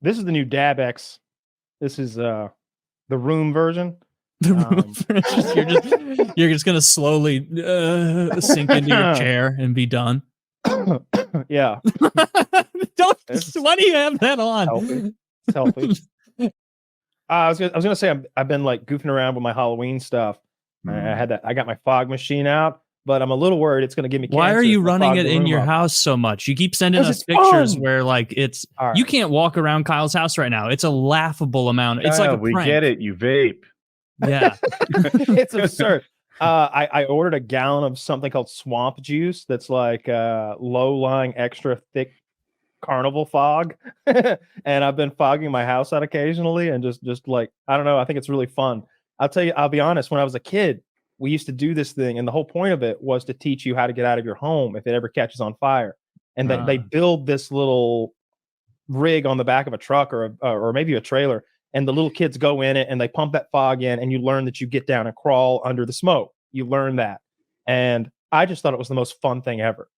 This is the new DabX. This is the room version. The room. You're just gonna slowly sink into your chair and be done. Yeah. Why do you have that on? Healthy. It's healthy. I was gonna say I've been like goofing around with my Halloween stuff. I got my fog machine out, but I'm a little worried it's gonna give me cancer. Why are you running it in your house so much? You keep sending us pictures where like it's right. You can't walk around Kyle's house right now. It's a laughable amount. It's like a prank. We get it. You vape. Yeah. It's absurd. I ordered a gallon of something called swamp juice that's like low-lying, extra thick carnival fog. And I've been fogging my house out occasionally and just like, I don't know, I think it's really fun. I'll be honest, when I was a kid, we used to do this thing, and the whole point of it was to teach you how to get out of your home if it ever catches on fire. And they build this little rig on the back of a truck or maybe a trailer, and the little kids go in it and they pump that fog in, and you learn that you get down and crawl under the smoke. You learn that. And I just thought it was the most fun thing ever.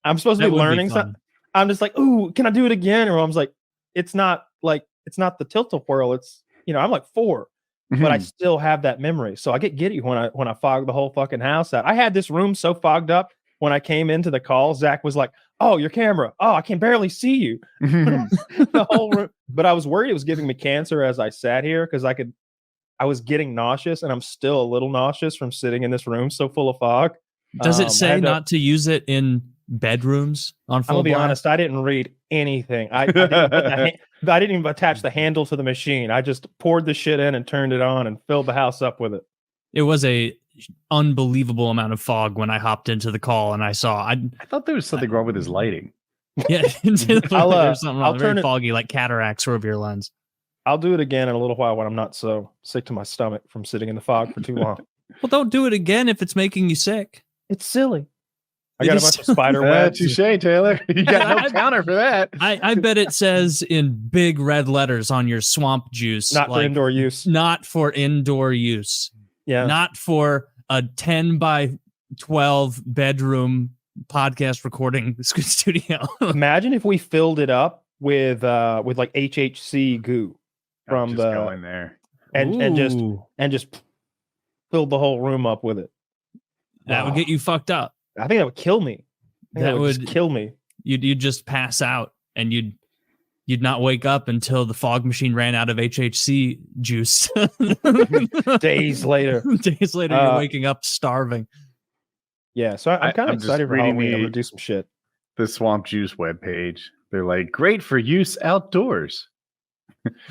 I'm supposed to be learning something. I'm just like, ooh, can I do it again? Or Mom's like, it's not the tilt-a-whirl. It's, I'm like 4, but I still have that memory. So I get giddy when I fog the whole fucking house out. I had this room so fogged up when I came into the call. Zach was like, oh, your camera. Oh, I can barely see you. The whole room. But I was worried it was giving me cancer as I sat here because I was getting nauseous, and I'm still a little nauseous from sitting in this room so full of fog. Does it say not to use it in bedrooms on full? I'll be honest, I didn't read anything. I didn't even attach the handle to the machine. I just poured the shit in and turned it on and filled the house up with it. It was a unbelievable amount of fog when I hopped into the call and I saw. I thought there was something wrong with his lighting. Yeah, there's something wrong. Very foggy, like cataracts over your lens. I'll do it again in a little while when I'm not so sick to my stomach from sitting in the fog for too long. Well, don't do it again if it's making you sick. It's silly. I got a bunch of spider webs. Touche, Taylor. You got no counter for that. I bet it says in big red letters on your swamp juice. Not for indoor use. Not for indoor use. Yeah. Not for a 10 by 12 bedroom podcast recording studio. Imagine if we filled it up with like HHC goo from the going there and just filled the whole room up with it. That would get you fucked up. I think that would kill me. That would just kill me. You'd just pass out, and you'd not wake up until the fog machine ran out of HHC juice. Days later, you're waking up starving. Yeah, so I'm kind of excited for Halloween. I'm gonna do some shit. The Swamp Juice webpage. They're like, great for use outdoors.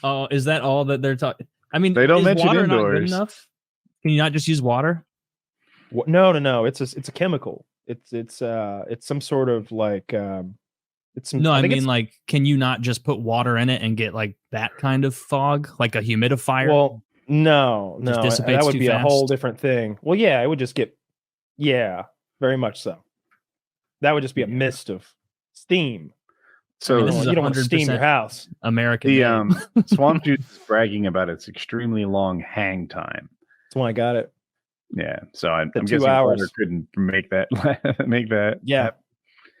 Oh, is that all that they're talking? I mean, they don't mention water indoors. Not good enough? Can you not just use water? No. It's a chemical. It's some sort of like it's some. No, I mean like, can you not just put water in it and get like that kind of fog, like a humidifier? Well, no, that would be a whole different thing. Well, yeah, it would just get, very much so. That would just be a mist of steam. So you don't want to steam your house. American. The Swamp Juice is bragging about its extremely long hang time. That's why I got it. Yeah, so I'm guessing 2 hours. Water couldn't make that. Yeah,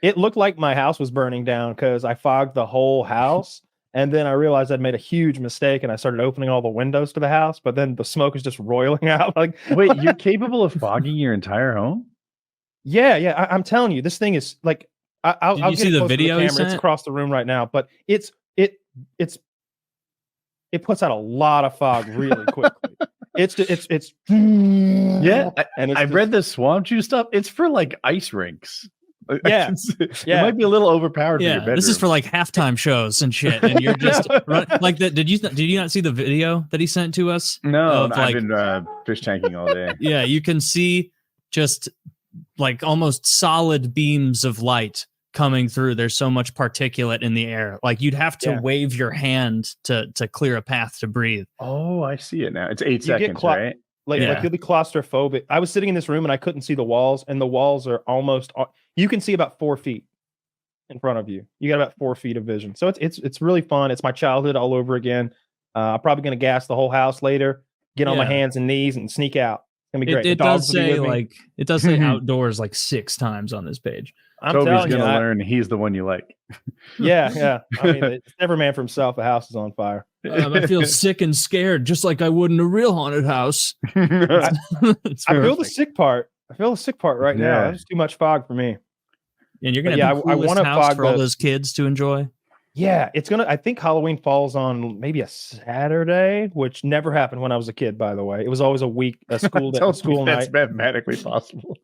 it looked like my house was burning down because I fogged the whole house, and then I realized I'd made a huge mistake, and I started opening all the windows to the house. But then the smoke is just roiling out. Like, wait, you're capable of fogging your entire home? Yeah. I'm telling you, this thing is like. I'll Did you see the video? It's across the room right now, but it puts out a lot of fog really quickly. It's yeah. And I read the Swamp Juice stuff. It's for like ice rinks. Yeah. It might be a little overpowered. For your bedroom. This is for like halftime shows and shit. And you're just like that. Did you not see the video that he sent to us? No, I've been fish tanking all day. Yeah, you can see just like almost solid beams of light coming through. There's so much particulate in the air. Like you'd have to wave your hand to clear a path to breathe. Oh, I see it now. It's 8 seconds, right? Like you'll be claustrophobic. I was sitting in this room and I couldn't see the walls, and the walls are almost. You can see about 4 feet in front of you. You got about 4 feet of vision. So it's really fun. It's my childhood all over again. I'm probably gonna gas the whole house later. Get on my hands and knees and sneak out. It's gonna be great. It does say outdoors like 6 times on this page. I'm Toby's telling gonna you, learn he's the one you like. yeah. I mean, it's every man for himself. The house is on fire. I feel sick and scared, just like I would in a real haunted house. I feel the sick part. I feel the sick part right now. Yeah. That's too much fog for me. And you're gonna But have yeah, the I coolest wanna house fog for all the- those kids to enjoy. Yeah, it's gonna. I think Halloween falls on maybe a Saturday, which never happened when I was a kid. By the way, it was always a school school That's night. mathematically possible.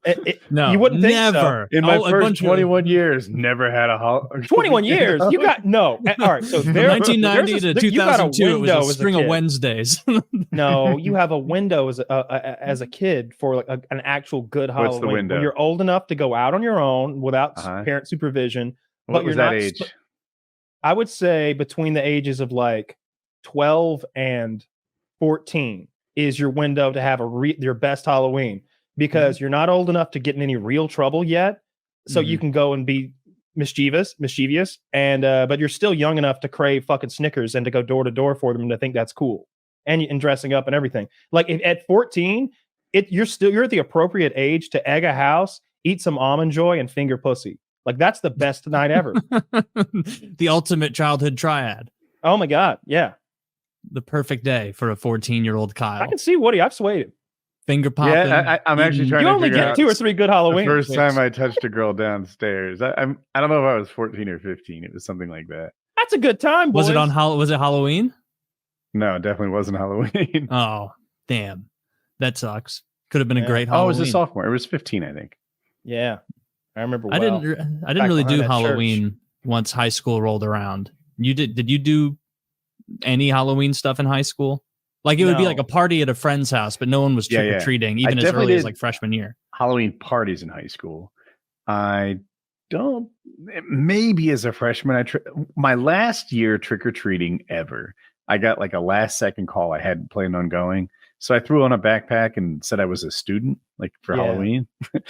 No, you wouldn't think never. In my A first bunch of- 21 years, never had a 21 years. You got no. All right, so From there, 1990 to you got a 2002, it was window a as a string of kid. Wednesdays. No, you have a window as a kid for like an actual good Halloween. What's the window? When you're old enough to go out on your own without parent supervision. What but was you're that not age? I would say between the ages of like 12 and 14 is your window to have your best Halloween, because you're not old enough to get in any real trouble yet. So you can go and be mischievous, and but you're still young enough to crave fucking Snickers and to go door to door for them and to think that's cool, and dressing up and everything. Like at 14, you're at the appropriate age to egg a house, eat some almond joy, and finger pussy. Like that's the best night ever. The ultimate childhood triad. Oh my god, yeah. The perfect day for a 14-year-old Kyle. I can see Woody. I've swayed. Finger popping. Yeah, I'm actually trying You to only figure get out 2 or 3 good Halloween. the first time I touched a girl downstairs. I don't know if I was 14 or 15. It was something like that. That's a good time, boys. Was it on was it Halloween? No, it definitely wasn't Halloween. Oh, damn. That sucks. Could have been a great Halloween. Oh, it was a sophomore. It was 15, I think. Yeah. I remember I didn't really do behind that Halloween once high school rolled around. You did you do any Halloween stuff in high school? Like it would be No. like a party at a friend's house, but no one was trick or treating, even as early as like freshman year. Halloween parties in high school. I don't. Maybe as a freshman, my last year trick or treating ever. I got like a last second call. I hadn't planned on going, so I threw on a backpack and said I was a student, like for Halloween.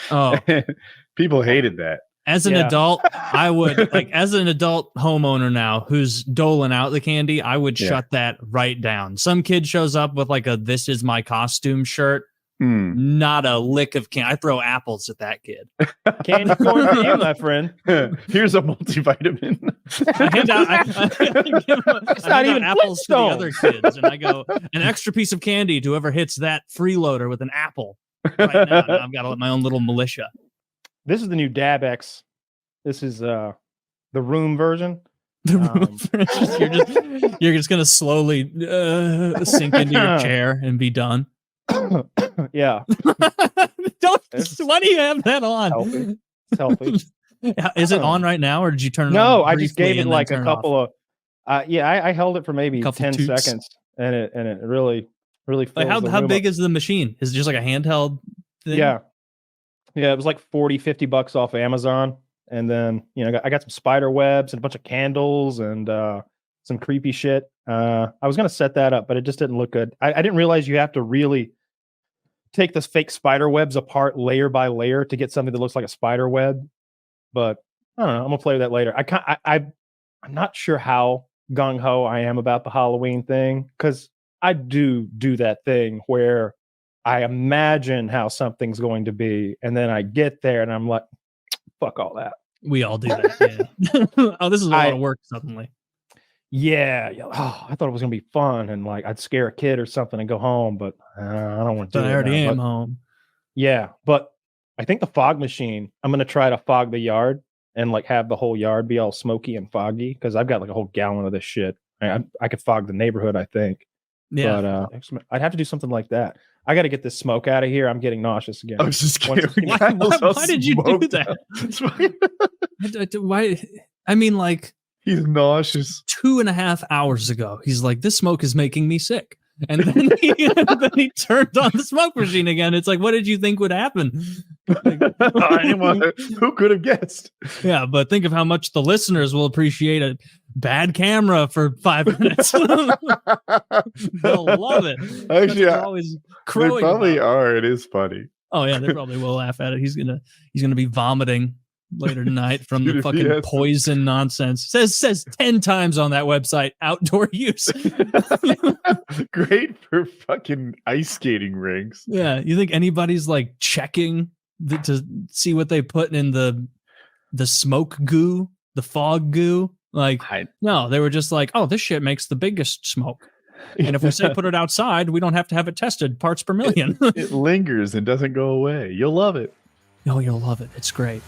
Oh, people hated that. as an adult, I would like as an adult homeowner now who's doling out the candy, I would shut that right down. Some kid shows up with like a "This is my costume" shirt. Not a lick of candy. I throw apples at that kid. Candy corn for you, my friend. Here's a multivitamin. I hand out apples to the other kids, and I go, an extra piece of candy to whoever hits that freeloader with an apple. Right now, I've got my own little militia. This is the new Dab X. This is the room version. You're just gonna slowly sink into your chair and be done. Yeah. Why do you have that on? Healthy. It's healthy. Is it on right now, or did you turn it on? No, I just gave it and like then a turn it couple off? of I held it for maybe Couple 10 toots. seconds, and it really fills Like how the room big up. is the machine? Is it just like a handheld thing? Yeah, it was like $40-$50 off Amazon, and then I got some spider webs and a bunch of candles and some creepy shit. I was gonna set that up, but it just didn't look good. I didn't realize you have to really take the fake spider webs apart layer by layer to get something that looks like a spider web. But I don't know. I'm gonna play with that later. I'm not sure how gung ho I am about the Halloween thing, because I do that thing where I imagine how something's going to be, and then I get there and I'm like, fuck all that. We all do that. Yeah. Oh, this is a lot of work suddenly. Yeah. Oh, I thought it was gonna be fun, and like I'd scare a kid or something and go home, but I don't want to do But it I already now. am home. Yeah, but I think the fog machine, I'm gonna try to fog the yard and like have the whole yard be all smoky and foggy, because I've got like a whole gallon of this shit. I could fog the neighborhood, I think. Yeah. But I'd have to do something like that. I got to get this smoke out of here. I'm getting nauseous again. I was just kidding. Why did you do that? Why? I mean, like, he's nauseous. 2.5 hours ago, he's like, "This smoke is making me sick," and then he turned on the smoke machine again. It's like, what did you think would happen? Who could have guessed? Yeah, but think of how much the listeners will appreciate a bad camera for 5 minutes. They'll love it. Actually, always they crowing probably about. are. It is funny. Oh yeah, they probably will laugh at it. He's gonna be vomiting later tonight from the fucking poison nonsense. Says 10 times on that website, outdoor use. Great for fucking ice skating rinks. Yeah, you think anybody's like checking to see what they put in the the smoke goo, the fog goo. Like, no, they were just like, oh, this shit makes the biggest smoke. And if we say put it outside, we don't have to have it tested parts per million. It lingers and doesn't go away. You'll love it. Oh, you'll love it. It's great.